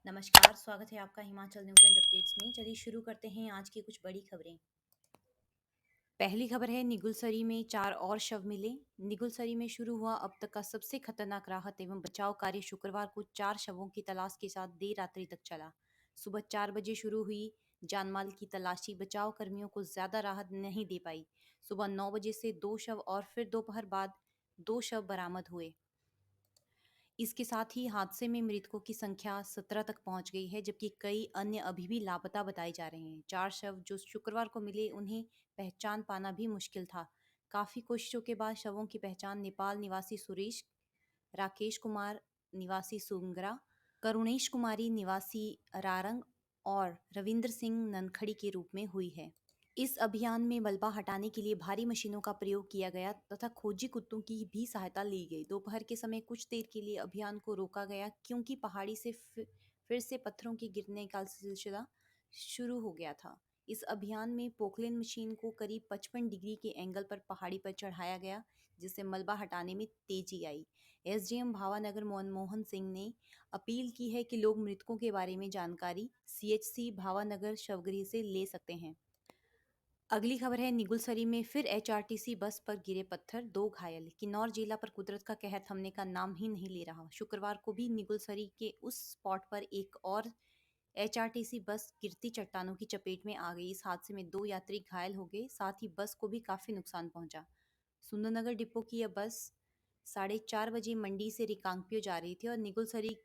नमस्कार, स्वागत है आपका हिमाचल न्यूज़ एंड अपडेट्स में। चलिए शुरू करते हैं आज की कुछ बड़ी खबरें। पहली खबर है, निगुलसरी में 4 और शव मिले। निगुलसरी में शुरू हुआ अब तक का सबसे खतरनाक राहत एवं बचाव कार्य शुक्रवार को 4 शवों की तलाश के साथ देर रात्रि तक चला। सुबह 4 बजे शुरू हुई जानमाल की तलाशी बचाव कर्मियों को ज्यादा राहत नहीं दे पाई। सुबह 9 बजे से 2 शव और फिर दोपहर बाद 2 शव बरामद हुए। इसके साथ ही हादसे में मृतकों की संख्या 17 तक पहुंच गई है, जबकि कई अन्य अभी भी लापता बताए जा रहे हैं। 4 शव जो शुक्रवार को मिले, उन्हें पहचान पाना भी मुश्किल था। काफी कोशिशों के बाद शवों की पहचान नेपाल निवासी सुरेश, राकेश कुमार निवासी सुंगरा, करुणेश कुमारी निवासी रारंग और रविंद्र सिंह ननखड़ी के रूप में हुई है। इस अभियान में मलबा हटाने के लिए भारी मशीनों का प्रयोग किया गया तथा खोजी कुत्तों की भी सहायता ली गई। दोपहर के समय कुछ देर के लिए अभियान को रोका गया, क्योंकि पहाड़ी से फिर से पत्थरों के गिरने का सिलसिला शुरू हो गया था। इस अभियान में पोकलेन मशीन को करीब 55 डिग्री के एंगल पर पहाड़ी पर चढ़ाया गया, जिससे मलबा हटाने में तेजी आई। एसडीएम भावानगर मनमोहन सिंह ने अपील की है कि लोग मृतकों के बारे में जानकारी सीएचसी भावानगर शवगृह से ले सकते हैं। अगली खबर है, निगुलसरी में फिर एचआरटीसी बस पर गिरे पत्थर, 2 घायल। किन्नौर जिला पर कुदरत का कहर थमने का नाम ही नहीं ले रहा। शुक्रवार को भी निगुलसरी के उस स्पॉट पर एक और एचआरटीसी बस गिरती चट्टानों की चपेट में आ गई। इस हादसे में 2 यात्री घायल हो गए, साथ ही बस को भी काफी नुकसान पहुंचा। सुंदरनगर डिपो की यह बस 4:30 बजे मंडी से रिकांगपियो जा रही थी और निगुलसरी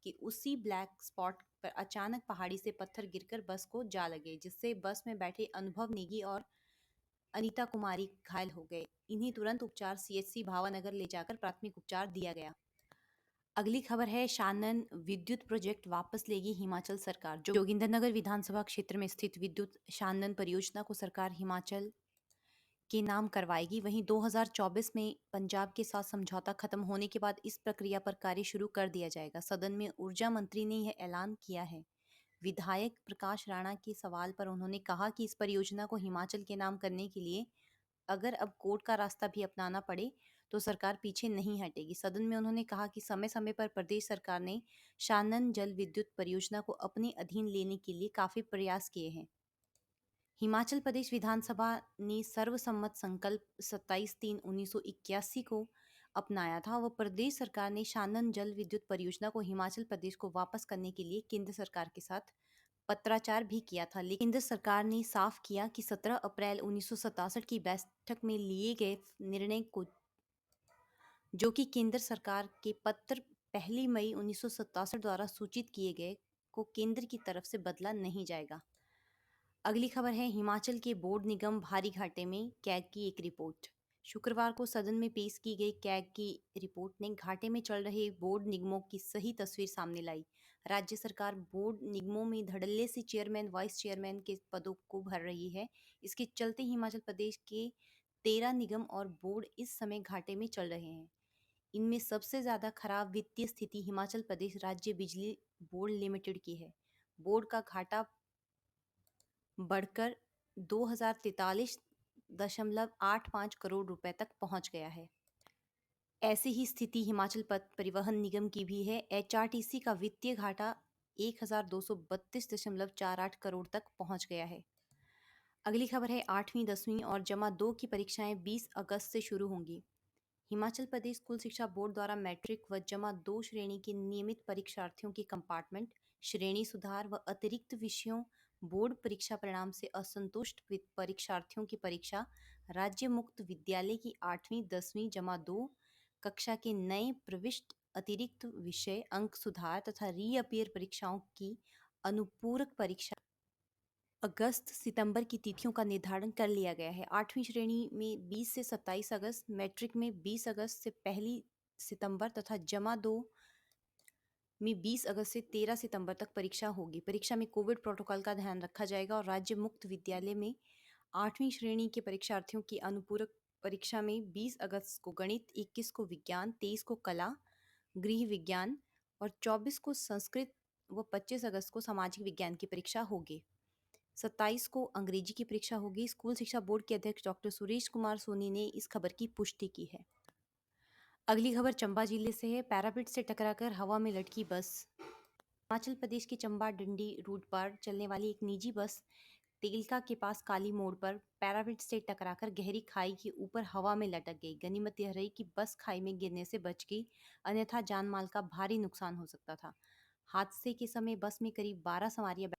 के उसी ब्लैक स्पॉट पर अचानक पहाड़ी से पत्थर गिरकर बस को जा लगे, जिससे बस में बैठे अनुभव नेगी और अनीता कुमारी घायल हो गए। इन्हें तुरंत उपचार सीएचसी भावानगर ले जाकर प्राथमिक उपचार दिया गया। अगली खबर है, शानन विद्युत प्रोजेक्ट वापस लेगी हिमाचल सरकार। जोगिंदरनगर विधानसभा क्षेत्र में स्थित विद्युत शानन परियोजना को सरकार हिमाचल के नाम करवाएगी। वहीं 2024 में पंजाब के साथ समझौता खत्म होने के बाद इस प्रक्रिया पर कार्य शुरू कर दिया जाएगा। सदन में ऊर्जा मंत्री ने यह ऐलान किया है। विधायक प्रकाश राणा के सवाल पर उन्होंने कहा कि इस परियोजना को हिमाचल के नाम करने के लिए अगर अब कोर्ट का रास्ता भी अपनाना पड़े तो सरकार पीछे नहीं हटेगी। सदन में उन्होंने कहा कि समय समय पर प्रदेश सरकार ने शानन जल विद्युत परियोजना को अपने अधीन लेने के लिए काफी प्रयास किए हैं। हिमाचल प्रदेश विधानसभा ने सर्वसम्मत संकल्प 27/3/1981 को अपनाया था। वह प्रदेश सरकार ने शानन जल विद्युत परियोजना को हिमाचल प्रदेश को वापस करने के लिए केंद्र सरकार के साथ पत्राचार भी किया था, लेकिन केंद्र सरकार ने साफ किया कि 17 अप्रैल 1967 की बैठक में लिए गए निर्णय को, जो कि केंद्र सरकार के पत्र 1 मई 1967 द्वारा सूचित किए गए, को केंद्र की तरफ से बदला नहीं जाएगा। अगली खबर है, हिमाचल के बोर्ड निगम भारी घाटे में, कैग की एक रिपोर्ट। शुक्रवार को सदन में पेश की गई कैग की रिपोर्ट ने घाटे में चल रहे बोर्ड निगमों की सही तस्वीर सामने लाई। राज्य सरकार बोर्ड निगमों में धड़ल्ले से चेयरमैन, वाइस चेयरमैन के पदों को भर रही है। इसके चलते हिमाचल प्रदेश के 13 निगम और बोर्ड इस समय घाटे में चल रहे हैं। इनमें सबसे ज्यादा खराब वित्तीय स्थिति हिमाचल प्रदेश राज्य बिजली बोर्ड लिमिटेड की है। बोर्ड का घाटा बढ़कर 2043.85 करोड़ रुपए तक पहुंच गया है। ऐसी ही स्थिति हिमाचल पथ परिवहन निगम की भी है। एचआरटीसी का वित्तीय घाटा 1232.48 करोड़ तक पहुंच गया है। अगली खबर है, 8वीं 10वीं और जमा 2 की परीक्षाएं 20 अगस्त से शुरू होंगी। हिमाचल प्रदेश स्कूल शिक्षा बोर्ड द्वारा मैट्रिक व जमा 2 श्रेणी के नियमित परीक्षार्थियों की कंपार्टमेंट, श्रेणी सुधार व अतिरिक्त विषयों बोर्ड परीक्षा परिणाम से असंतुष्ट परीक्षार्थियों की परीक्षा राज्य मुक्त विद्यालय की 8वीं 10वीं जमा 2 कक्षा के नए प्रविष्ट अतिरिक्त विषय अंक सुधार तथा रीअपियर परीक्षाओं की अनुपूरक परीक्षा अगस्त सितंबर की तिथियों का निर्धारण कर लिया गया है। 8वीं श्रेणी में 20 से 27 अगस्त, मैट्रिक में 20 अगस्त से 1 सितंबर तथा जमा 2 में 20 अगस्त से 13 सितंबर तक परीक्षा होगी। परीक्षा में कोविड प्रोटोकॉल का ध्यान रखा जाएगा और राज्य मुक्त विद्यालय में 8वीं श्रेणी के परीक्षार्थियों की अनुपूरक परीक्षा में 20 अगस्त को गणित, 21 को विज्ञान, 23 को कला, गृह विज्ञान और 24 को संस्कृत व 25 अगस्त को सामाजिक विज्ञान की परीक्षा होगी। 27 को अंग्रेजी की परीक्षा होगी। स्कूल शिक्षा बोर्ड के अध्यक्ष डॉक्टर सुरेश कुमार सोनी ने इस खबर की पुष्टि की है। अगली खबर चंबा जिले से है। पैरापिट से टकराकर हवा में लटकी बस। हिमाचल प्रदेश के चंबा डंडी रूट पर चलने वाली एक निजी बस तेलका के पास काली मोड़ पर पैरामिड से टकराकर गहरी खाई के ऊपर हवा में लटक गई। गनीमत यह रही कि बस खाई में गिरने से बच गई, अन्यथा जान माल का भारी नुकसान हो सकता था। हादसे के समय बस में करीब 12 सवारियां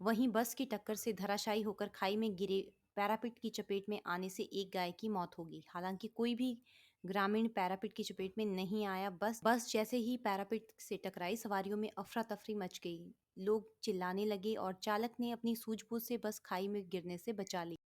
वहीं बस की टक्कर से धराशायी होकर खाई में गिरे पैरापिट की चपेट में आने से एक गाय की मौत होगी। हालांकि कोई भी ग्रामीण पैरापिट की चपेट में नहीं आया। बस जैसे ही पैरापिट से टकराई, सवारियों में अफरा तफरी मच गई। लोग चिल्लाने लगे और चालक ने अपनी सूझबूझ से बस खाई में गिरने से बचा ली।